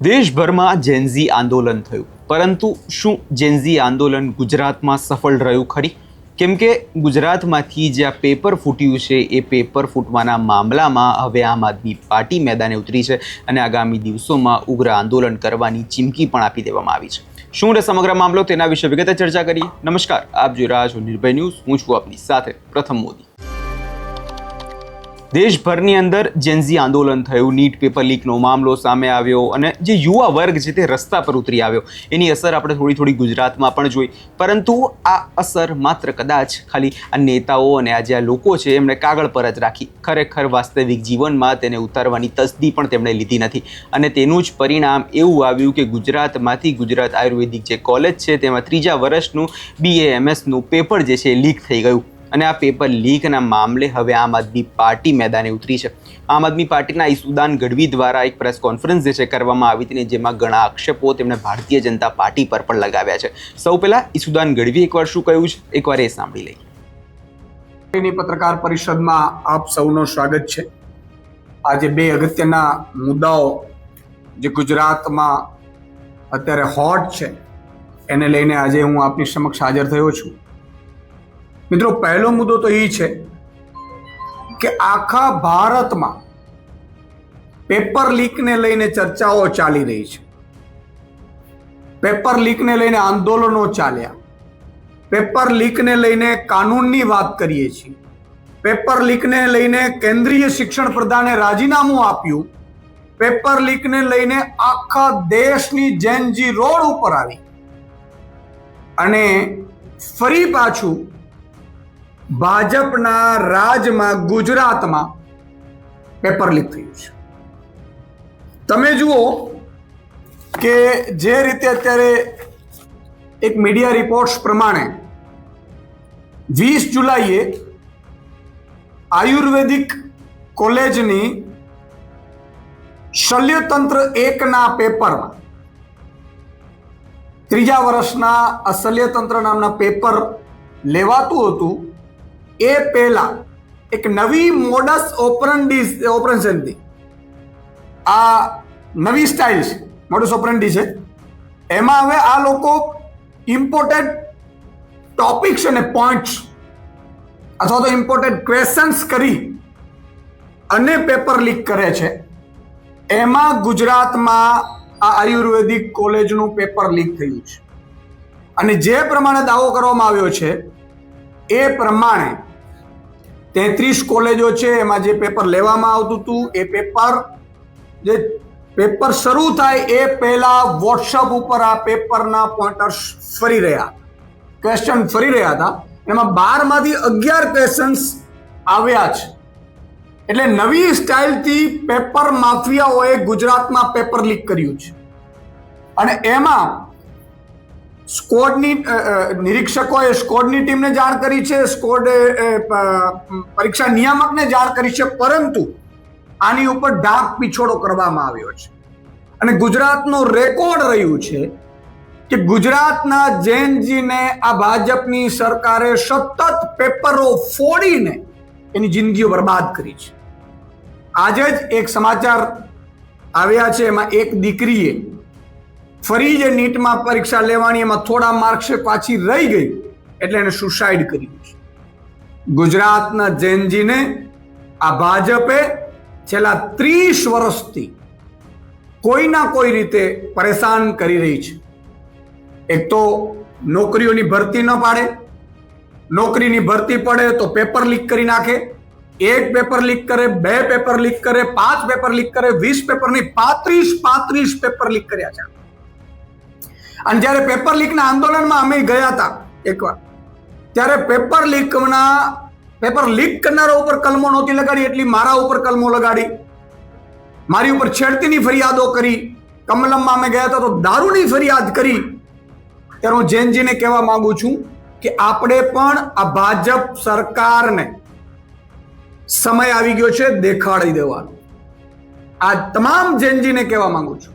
દેશભરમાં જેનઝી આંદોલન થયું, પરંતુ શું જેનઝી આંદોલન ગુજરાતમાં સફળ રહ્યું ખરી? કેમ કે ગુજરાતમાંથી જે આ પેપર ફૂટ્યું છે એ પેપર ફૂટવાના મામલામાં હવે આમ આદમી પાર્ટી મેદાને ઉતરી છે અને આગામી દિવસોમાં ઉગ્ર આંદોલન કરવાની ચીમકી પણ આપી દેવામાં આવી છે. શું રહે સમગ્ર મામલો, તેના વિશે વિગતે ચર્ચા કરીએ. નમસ્કાર, આપ જોઈ રહ્યા છો નિર્ભય ન્યૂઝ. હું છું આપની સાથે પ્રથમ મોદી. દેશભરની અંદર જેનઝી આંદોલન થયું, નીટ પેપર લીકનો મામલો સામે આવ્યો અને જે યુવા વર્ગ છે તે રસ્તા પર ઉતરી આવ્યો. એની અસર આપણે થોડી ગુજરાતમાં પણ જોઈ, પરંતુ આ અસર માત્ર કદાચ ખાલી આ નેતાઓ અને આ જે આ લોકો છે એમણે કાગળ પર જ રાખી. ખરેખર વાસ્તવિક જીવનમાં તેને ઉતારવાની તસ્દી પણ તેમણે લીધી નથી અને તેનું જ પરિણામ એવું આવ્યું કે ગુજરાતમાંથી ગુજરાત આયુર્વેદિક જે કોલેજ છે તેમાં 3જા વર્ષનું BAMSનું પેપર જે છે એ લીક થઈ ગયું. અને આ પેપર લીકના મામલે હવે આમ આદમી પાર્ટી મેદાને ઉતરી છે. આમ આદમી પાર્ટીના ઈસુદાન ગઢવી દ્વારા એક પ્રેસ કોન્ફરન્સ જે છે કરવામાં આવી હતી, જેમાં ઘણા આક્ષેપો તેમણે ભારતીય જનતા પાર્ટી પર પણ લગાવ્યા છે. સૌ પહેલા ઈસુદાન ગઢવી એકવાર શું કહ્યું છે, એકવાર એ સાંભળી લઈએ. પત્રકાર પરિષદમાં આપ સૌનું સ્વાગત છે. આજે બે અગત્યના મુદ્દાઓ જે ગુજરાતમાં અત્યારે હોટ છે એને લઈને આજે હું આપની સમક્ષ હાજર થયો છું. મિત્રો, પહેલો મુદ્દો તો એ છે કે આખા ભારતમાં પેપર લીકને લઈને ચર્ચાઓ ચાલી રહી છે. પેપર લીકને લઈને આંદોલનો ચાલ્યા, પેપર લીકને લઈને કાનૂનની વાત કરીએ છીએ, પેપર લીકને લઈને કેન્દ્રીય શિક્ષણ પ્રધાને રાજીનામું આપ્યું, પેપર લીકને લઈને આખા દેશની જેનજી રોડ ઉપર આવી અને ફરી પાછું ભાજપના રાજમાં ગુજરાતમાં પેપર લીક થયું છે. તમે જુઓ કે જે રીતે અત્યારે એક મીડિયા રિપોર્ટ્સ પ્રમાણે 20 જુલાઈએ આયુર્વેદિક કોલેજની શલ્યતંત્ર 1ના પેપરમાં 3જા વર્ષના આ શલ્યતંત્ર નામના પેપર લેવાતું હતું. એ પહેલા એક નવી મોડસ ઓપરેશનથી, આ નવી સ્ટાઇલ છે, મોડસ ઓપરેન્ડી છે. એમાં હવે આ લોકો ઇમ્પોર્ટેડ ટોપિક્સ અને પોઈન્ટ્સ અથવા તો ઇમ્પોર્ટેડ ક્વેશ્ચન્સ કરી અને પેપર લીક કરે છે. એમાં ગુજરાતમાં આ આયુર્વેદિક કોલેજનું પેપર લીક થયું છે અને જે પ્રમાણે દાવો કરવામાં આવ્યો છે એ પ્રમાણે 33 કોલેજો છે, એમાં જે પેપર લેવામાં આવતું હતું એ પેપર શરૂ થાય એ પહેલા વોટ્સઅપ ઉપર આ પેપરના પોઈન્ટર્સ ફરી રહ્યા, ક્વેશ્ચન ફરી રહ્યા હતા. એમાં 12માંથી 11 ક્વેશ્ચન્સ આવ્યા છે. એટલે નવી સ્ટાઇલથી પેપર માફિયાઓએ ગુજરાતમાં પેપર લીક કર્યું છે અને એમાં સ્કોડની નિરીક્ષકોએ સ્કોડની ટીમને જાણ કરી છે, સ્કોડે પરીક્ષા નિયામકને જાણ કરી છે, પરંતુ આની ઉપર ઢાંક પીછોડો કરવામાં આવ્યો છે. અને ગુજરાતનો રેકોર્ડ રહ્યું છે કે ગુજરાતના જેનજીને આ ભાજપની સરકારે સતત પેપરો ફોડીને એની જિંદગીઓ બરબાદ કરી છે. આજે જ એક સમાચાર આવ્યા છે, એમાં એક દીકરીએ ફરી જે નીટમાં પરીક્ષા લેવાની એમાં થોડા માર્ક્સે પાછી રહી ગઈ એટલે એને સુસાઇડ કર્યું છે. ગુજરાતના જેનજીને આ ભાજપે છેલ્લા 30 વર્ષથી કોઈના કોઈ રીતે પરેશાન કરી રહી છે. એક તો નોકરીઓની ભરતી ન પાડે, નોકરીની ભરતી પડે તો પેપર લીક કરી નાખે. 1 પેપર લીક કરે, 2 પેપર લીક કરે, 5 પેપર લીક કરે, 20 પેપર નહીં, 35 પેપર લીક કર્યા છે. અને જ્યારે પેપર લીકના આંદોલનમાં અમે ગયા હતા એકવાર, ત્યારે પેપર લીક કરનારા ઉપર કલમો નહોતી લગાડી, એટલી મારા ઉપર કલમો લગાડી, મારી ઉપર છેડતીની ફરિયાદો કરી. કમલમમાં અમે ગયા હતા તો દારૂની ફરિયાદ કરી. ત્યારે હું જેનજીને કહેવા માંગુ છું કે આપણે પણ આ ભાજપ સરકારને સમય આવી ગયો છે દેખાડી દેવાનો. આ તમામ જેનજીને કહેવા માંગુ છું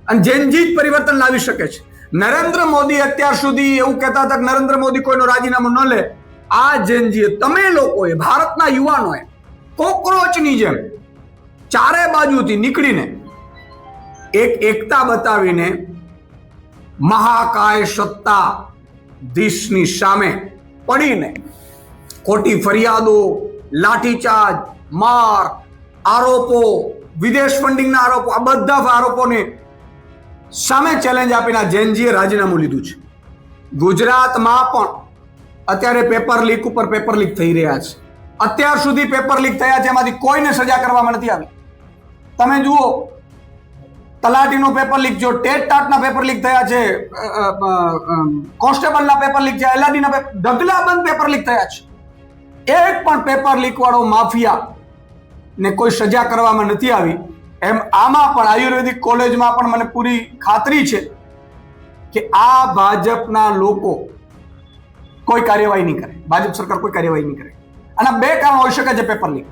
અને જેનજી જ પરિવર્તન લાવી શકે છે. નરેન્દ્ર મોદી અત્યાર સુધી એવું કહેતા હતા કે નરેન્દ્ર મોદી કોઈનો રાજીનામું ન લે. આ જેનજીએ, તમે લોકોએ, ભારતના યુવાનોએ કોકરોચની જેમ ચારે બાજુથી નીકળીને એકતા બતાવીને મહાકાય સત્તાધીશની સામે પડીને ખોટી ફરિયાદો, લાઠીચાર્જ, માર, આરોપો, વિદેશ ફંડિંગના આરોપો, આ બધા આરોપોને સામે ચેલેન્જ આપીને જેનજીએ રાજીનામું લીધું છે. ગુજરાતમાં પણ અત્યારે પેપર લીક ઉપર પેપર લીક થઈ રહ્યા છે. અત્યાર સુધી પેપર લીક થયા છે, એમાંથી કોઈને સજા કરવામાં નથી આવી. તમે જુઓ, તલાટીનું પેપર લીક જો, ટેટ ટાટના પેપર લીક થયા છે, કોન્સ્ટેબલના પેપર લીક થયા, એલઆરડીના પેપર, ઢગલાબંધ પેપર લીક થયા છે. એક પણ પેપર લીક વાળો માફિયા ને કોઈ સજા કરવામાં નથી આવી. એમ આમાં પણ આયુર્વેદિક કોલેજમાં પણ મને પૂરી ખાતરી છે કે આ ભાજપના લોકો કોઈ કાર્યવાહી નહીં કરે, ભાજપ સરકાર કોઈ કાર્યવાહી નહીં કરે. અને બે કારણ હોઈ શકે છે પેપર લીક.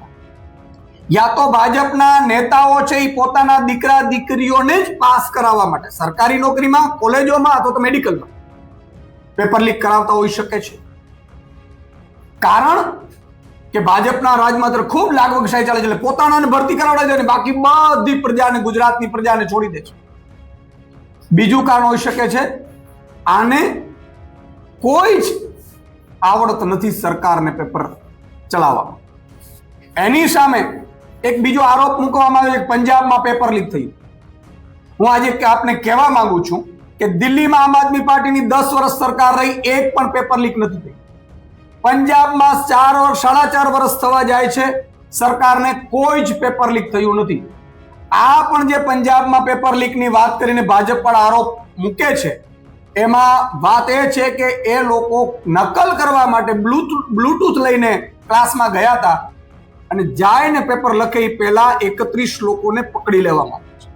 યા તો ભાજપના નેતાઓ છે એ પોતાના દીકરા દીકરીઓને જ પાસ કરાવવા માટે સરકારી નોકરીમાં, કોલેજોમાં અથવા તો મેડિકલમાં પેપર લીક કરાવતા હોઈ શકે છે. કારણ કે ભાજપના રાજમાં ખૂબ લાગવગશાહી ચાલે છે, એટલે પોતાનાને ભરતી કરાવડે છે અને બાકી બધી પ્રજાને, ગુજરાતની પ્રજાને છોડી દે છે. બીજું કારણ હોઈ શકે છે આને કોઈ જ આવડત નથી સરકારને પેપર ચલાવવામાં. એની સામે એક બીજો આરોપ મૂકવામાં આવ્યો છે, પંજાબમાં પેપર લીક થયું. હું આજે આપને કહેવા માંગુ છું કે દિલ્હીમાં આમ આદમી પાર્ટીની 10 વર્ષ સરકાર રહી, એક પણ પેપર લીક નથી થઈ. પંજાબમાં 4.5 વર્ષ થવા જાય છે, સરકારને કોઈ જ પેપર લીક થયું નથી. આ પણ જે પંજાબમાં પેપર લીકની વાત કરીને ભાજપ પર આરોપ મૂકે છે, એમાં વાત એ છે કે એ લોકો નકલ કરવા માટે બ્લૂટૂથ લઈને ક્લાસમાં ગયા હતા અને જાયને પેપર લખે એ પહેલા 31 લોકોને પકડી લેવામાં આવ્યા છે.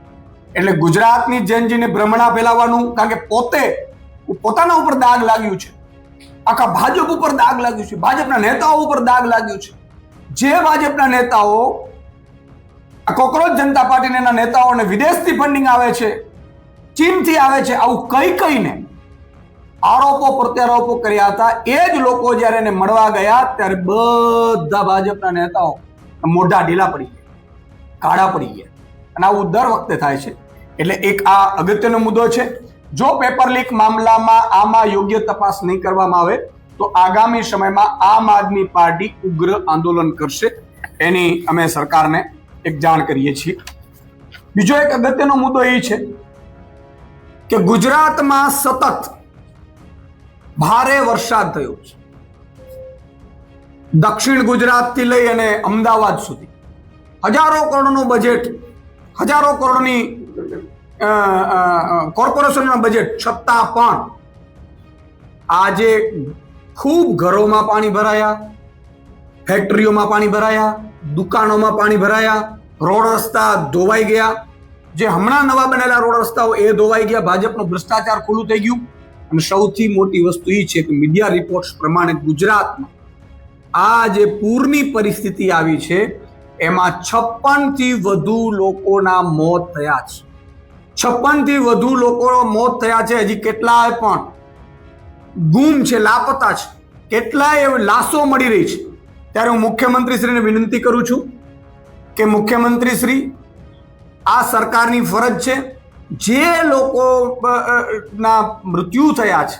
એટલે ગુજરાતની જેનજીને ભ્રમણા ફેલાવવાનું, કારણ કે પોતાના ઉપર દાગ લાગ્યું છે, આખા ભાજપ ઉપર દાગ લાગ્યું છે, ભાજપના નેતાઓ ઉપર દાગ લાગ્યું છે. જે ભાજપના નેતાઓ, કોકરોચ જનતા પાર્ટીના નેતાઓને વિદેશથી ફંડિંગ આવે છે, ચીનથી આવે છે, આવું કહીને આરોપો પ્રત્યારોપો કર્યા હતા, એ જ લોકો જ્યારે એને મળવા ગયા ત્યારે બધા ભાજપના નેતાઓ મોઢા ઢીલા પડી ગયા, કાળા પડી ગયા. અને આવું દર વખતે થાય છે. એટલે એક આ અગત્યનો મુદ્દો છે. જો પેપર લીક મામલામાં આમાં યોગ્ય તપાસ નહીં કરવામાં આવે તો આગામી સમયમાં આમ આદમી પાર્ટી ઉગ્ર આંદોલન કરશે, એની અમે સરકારને એક જાણ કરીએ છીએ. બીજો એક અગત્યનો મુદ્દો એ છે કે ગુજરાતમાં સતત ભારે વરસાદ થયો છે. દક્ષિણ ગુજરાતથી લઈ અને અમદાવાદ સુધી હજારો કરોડનું બજેટ, હજારો કરોડની કોર્પોરેશનનું બજેટ છતાં પણ આજે ખૂબ ઘરોમાં પાણી ભરાયા, ફેક્ટરીઓમાં પાણી ભરાયા, દુકાનોમાં પાણી ભરાયા, રોડ રસ્તા ધોવાઈ ગયા. જે હમણાં નવા બનેલા રોડ રસ્તાઓ એ ધોવાઈ ગયા. ભાજપનો ભ્રષ્ટાચાર ખુલ્લું થઈ ગયું. અને સૌથી મોટી વસ્તુ એ છે કે મીડિયા રિપોર્ટ્સ પ્રમાણે ગુજરાતમાં આ જે પૂરની પરિસ્થિતિ આવી છે એમાં 56 થી વધુ લોકોના મોત થયા છે. 56 થી વધુ લોકો મોત થયા છે. હજી કેટલાય પણ ગુમ છે, લાપતા છે, કેટલાય લાશો મળી રહી છે. ત્યારે હું મુખ્યમંત્રીશ્રીને વિનંતી કરું છું કે મુખ્યમંત્રીશ્રી, આ સરકારની ફરજ છે, જે લોકોના મૃત્યુ થયા છે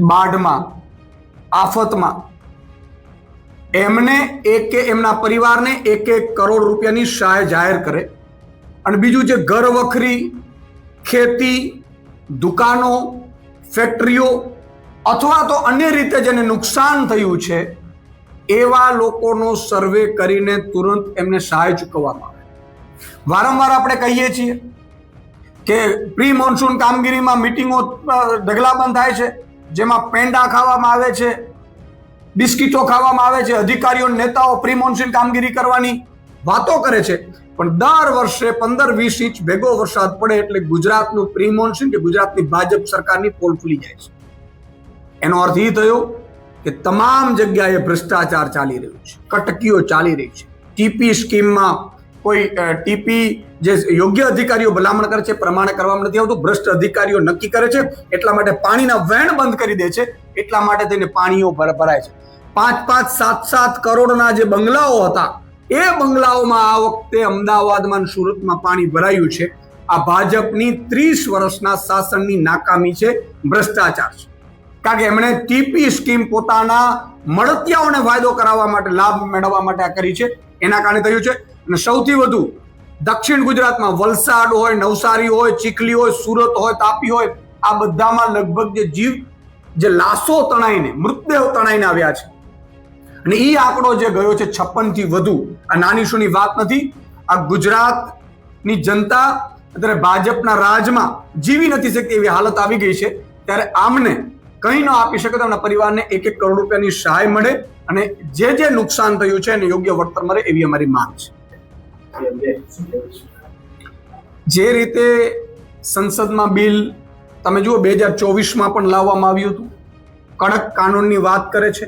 બાઢમાં, આફતમાં, એમને એમના પરિવારને 1 કરોડ રૂપિયાની સહાય જાહેર કરે. અને બીજું છે ઘર વખરી, ખેતી, દુકાનો, ફેક્ટરીઓ અથવા તો અન્ય રીતે જેને નુકસાન થયું છે એવા લોકોનો સર્વે કરીને તુરંત એમને સહાય ચૂકવવામાં આવે. વારંવાર આપણે કહીએ છીએ કે પ્રી મોન્સૂન કામગીરીમાં મિટિંગો ઢગલાબંધ થાય છે, જેમાં પેંડા ખાવામાં આવે છે, બિસ્કીટો ખાવામાં આવે છે. અધિકારીઓ, નેતાઓ પ્રી મોન્સૂન કામગીરી કરવાની વાતો કરે છે, પણ દર વર્ષે 15-20 ઇંચ ભેગો વરસાદ પડે એટલે ગુજરાતનું પ્રી મોન્સૂન કે ગુજરાતની ભાજપ સરકારની પોલ ખુલી જાય છે. એનો અર્થ એ થયો કે તમામ જગ્યાએ ભ્રષ્ટાચાર ચાલી રહ્યું છે, કટકીઓ ચાલી રહી છે. ટીપી સ્કીમમાં કોઈ ટીપી જે યોગ્ય અધિકારીઓ ભલામણ કરે છે પ્રમાણે કરવામાં નથી આવતું. ભ્રષ્ટ અધિકારીઓ નક્કી કરે છે, એટલા માટે પાણીના વહેણ બંધ કરી દે છે, એટલા માટે થઈને પાણીઓ ભરાય છે. 5-5, 7-7 કરોડના જે બંગલાઓ હતા એ બંગલાઓમાં આ વખતે અમદાવાદમાં અને સુરતમાં પાણી ભરાયું છે. આ ભાજપની 30 વર્ષના શાસનની નાકામી છે, ભ્રષ્ટાચાર છે. કારણ કે એમણે ટીપી સ્કીમ પોતાના મળતિયાઓને ફાયદો કરાવવા માટે, લાભ મેળવવા માટે આ કરી છે. એના કારણે થયું છે. અને સૌથી વધુ દક્ષિણ ગુજરાતમાં વલસાડ હોય, નવસારી હોય, ચીખલી હોય, સુરત હોય, તાપી હોય, આ બધામાં લગભગ જે લાશો તણાઈને, મૃતદેહો તણાઈને આવ્યા છે. અને એ આંકડો જે ગયો છે 56 થી વધુ. આ નાની સૂની વાત નથી. આ ગુજરાતની જનતા અત્યારે ભાજપના રાજમાં જીવી નથી શકતી એવી હાલત આવી ગઈ છે. ત્યારે આમને કંઈ ન આપી શકે તો એમના પરિવારને 1-1 કરોડ રૂપિયાની સહાય મળે અને જે નુકસાન થયું છે એને યોગ્ય વળતર મળે એવી અમારી માંગ છે. જે રીતે સંસદમાં બિલ તમે જુઓ 2024માં પણ લાવવામાં આવ્યું હતું, કડક કાનૂનની વાત કરે છે.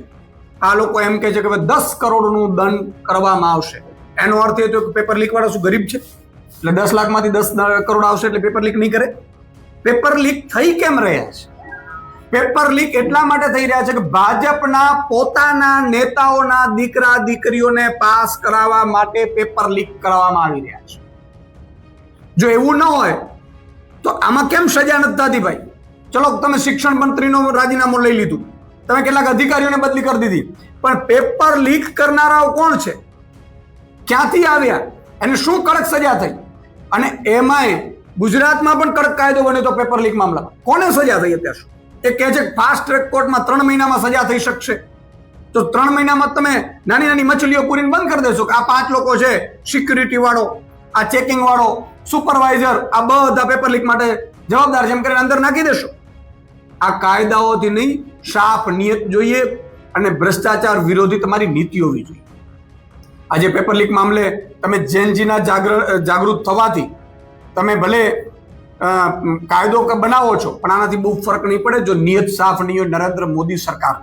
આ લોકો એમ કહે છે કે 10 કરોડનું દંડ કરવામાં આવશે. એનો અર્થ એ થયો કે પેપર લીક વાળા શું ગરીબ છે એટલે 10 લાખમાંથી 10 કરોડ આવશે એટલે પેપર લીક નહીં કરે? પેપર લીક થઈ કેમ રહ્યા છે? પેપર લીક એટલા માટે થઈ રહ્યા છે કે ભાજપના પોતાના નેતાઓના દીકરા દીકરીઓને પાસ કરાવવા માટે પેપર લીક કરવામાં આવી રહ્યા છે. જો એવું ન હોય તો આમાં કેમ સજા નથી થતી ભાઈ? ચલો તમે શિક્ષણ મંત્રીનો રાજીનામું લઈ લીધું, તમે કેટલાક અધિકારીઓને બદલી કરી દીધી, પણ પેપર લીક કરનારાઓ કોણ છે? ક્યાંથી આવ્યા? એને શું કડક સજા થઈ? અને એમાંય ગુજરાતમાં પણ કડક કાયદો બન્યો તો પેપર લીક મામલામાં કોને સજા થઈ અત્યાર સુધી? એ કહે છે ફાસ્ટ ટ્રેક કોર્ટમાં 3 મહિનામાં સજા થઈ શકશે. તો 3 મહિનામાં તમે નાની નાની મછલીઓ પૂરીને બંધ કરી દેશો કે આ 5 લોકો છે, સિક્યુરિટી વાળો, આ ચેકિંગ વાળો, સુપરવાઇઝર, આ બધા પેપર લીક માટે જવાબદાર છે એમ કરીને અંદર નાખી દેશો. આ કાયદાઓથી નહીં, સાફ નિયત જોઈએ અને ભ્રષ્ટાચાર વિરોધી તમારી નીતિ હોવી જોઈએ. આજે પેપર લીક મામલે તમે જેનજીના જાગૃત થવાથી તમે ભલે કાયદો બનાવો છો પણ આનાથી બહુ ફરક નહીં પડે જો નિયત સાફ નહીં હોય નરેન્દ્ર મોદી સરકાર.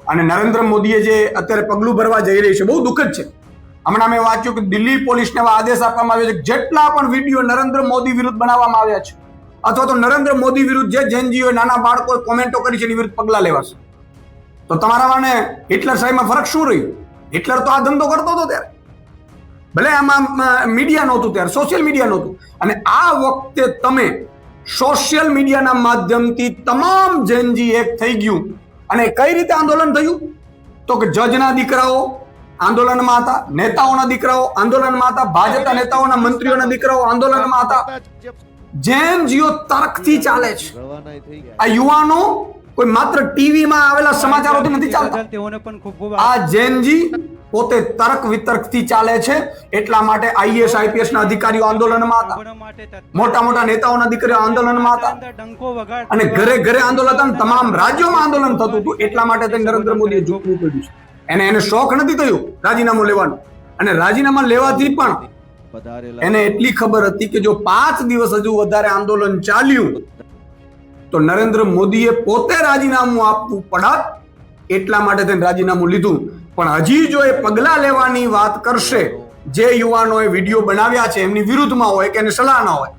અને નરેન્દ્ર મોદીએ જે અત્યારે પગલું ભરવા જઈ રહી છે બહુ દુઃખદ છે. હમણાં મેં વાંચ્યું કે દિલ્હી પોલીસને એવા આદેશ આપવામાં આવ્યો છે જેટલા પણ વિડીયો નરેન્દ્ર મોદી વિરુદ્ધ બનાવવામાં આવ્યા છે અથવા તો નરેન્દ્ર મોદી વિરુદ્ધ જે જેનજીઓ નાના બાળકોએ કોમેન્ટો કરી છે એની વિરુદ્ધ પગલાં લેવાશે. તો તમારા મને હિટલર સાહેબમાં ફરક શું રહ્યું? હિટલર તો આ ધંધો કરતો હતો ત્યારે, ભલે આમાં મીડિયા નહોતું ત્યારે, સોશિયલ મીડિયા નહોતું. અને આ વખતે તમે સોશિયલ મીડિયાના માધ્યમથી તમામ જેનજી એક થઈ ગયું. અને કઈ રીતે આંદોલન થયું? તો કે જજના દીકરાઓ આંદોલનમાં હતા, નેતાઓના દીકરાઓ આંદોલનમાં હતા, ભાજપના નેતાઓના મંત્રીઓના દીકરાઓ આંદોલનમાં હતા. જેનજીઓ તર્કથી ચાલે છે. આ યુવાનો કોઈ માત્ર ટીવીમાં આવેલા સમાચારોથી નથી ચાલતા. આ જેનજી પોતે તર્ક વિતર્કથી ચાલે છે. એટલા માટે આઈએએસ આઈપીએસ ના અધિકારીઓ આંદોલનમાં હતા, મોટા મોટા નેતાઓના દીકરીઓ આંદોલનમાં હતા અને ઘરે ઘરે આંદોલન હતા. તમામ રાજ્યોમાં આંદોલન થતું હતું. એટલા માટે નરેન્દ્ર મોદીએ ઝૂકવું પડ્યું છે. એને શોખ નથી થયું રાજીનામું લેવાનું. અને રાજીનામા લેવાથી પણ એને એટલી ખબર હતી કે જો 5 દિવસ હજુ વધારે આંદોલન ચાલ્યું તો નરેન્દ્ર મોદીએ પોતે રાજીનામું આપવું પડત. એટલા માટે તેને રાજીનામું લીધું. પણ હજી જો એ પગલાં લેવાની વાત કરશે, જે યુવાનોએ વિડીયો બનાવ્યા છે એમની વિરુદ્ધમાં હોય કે એને સલાહ ના હોય,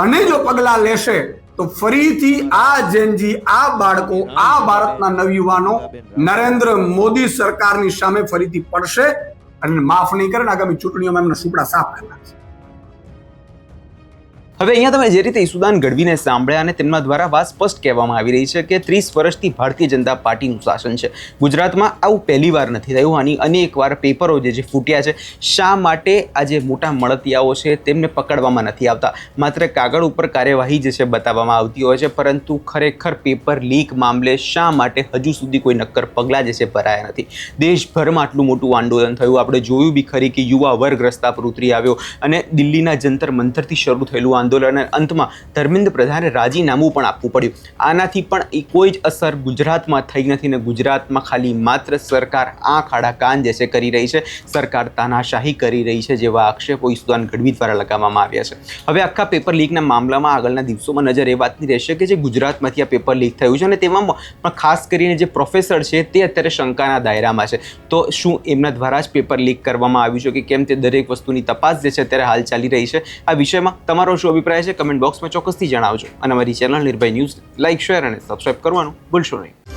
અને જો પગલાં લેશે તો ફરીથી આ જેનજી, આ બાળકો, આ ભારતના નવયુવાનો નરેન્દ્ર મોદી સરકારની સામે ફરીથી પડશે અને માફ નહીં કરે. આગામી ચૂંટણીઓમાં એમના સુપડા સાફ કરવાના છે. હવે અહીંયા તમે જે રીતે ઈસુદાન ગઢવીને સાંભળ્યા અને તેમના દ્વારા વાત સ્પષ્ટ કહેવામાં આવી રહી છે કે 30 વર્ષથી ભારતીય જનતા પાર્ટીનું શાસન છે. ગુજરાતમાં આવું પહેલીવાર નથી થયું. આની અનેકવાર પેપરો જે ફૂટ્યા છે. શા માટે આ જે મોટા મળતિયાઓ છે તેમને પકડવામાં નથી આવતા? માત્ર કાગળ ઉપર કાર્યવાહી જે છે બતાવવામાં આવતી હોય છે, પરંતુ ખરેખર પેપર લીક મામલે શા માટે હજુ સુધી કોઈ નક્કર પગલાં જે છે ભરાયા નથી? દેશભરમાં આટલું મોટું આંદોલન થયું, આપણે જોયું બી ખરી કે યુવા વર્ગ રસ્તા પર ઉતરી આવ્યો અને દિલ્હીના જંતર મંતરથી શરૂ થયેલું આંદોલન અંતમાં ધર્મેન્દ્ર પ્રધાને રાજીનામું પણ આપવું પડ્યું. આનાથી પણ કોઈ જ અસર ગુજરાતમાં થઈ નથી ને ગુજરાતમાં ખાલી માત્ર સરકાર આંખ આડા કાન જે છે કરી રહી છે, સરકાર તાનાશાહી કરી રહી છે જેવા આક્ષેપો ઈસુદાન ગઢવી દ્વારા લગાવવામાં આવ્યા છે. હવે આખા પેપર લીકના મામલામાં આગળના દિવસોમાં નજર એ વાતની રહેશે કે જે ગુજરાતમાંથી આ પેપર લીક થયું છે અને તેમાં પણ ખાસ કરીને જે પ્રોફેસર છે તે અત્યારે શંકાના દાયરામાં છે. તો શું એમના દ્વારા જ પેપર લીક કરવામાં આવ્યું છે કે કેમ, તે દરેક વસ્તુની તપાસ જે છે અત્યારે હાલ ચાલી રહી છે. આ વિષયમાં તમારો શું અભિપ્રાય છે? કમેન્ટ બોક્સમાં ચોક્કસથી જણાવજો અને અમારી ચેનલ નિર્ભય ન્યૂઝ લાઇક, શેર અને સબસ્ક્રાઇબ કરવાનું ભૂલશો નહીં.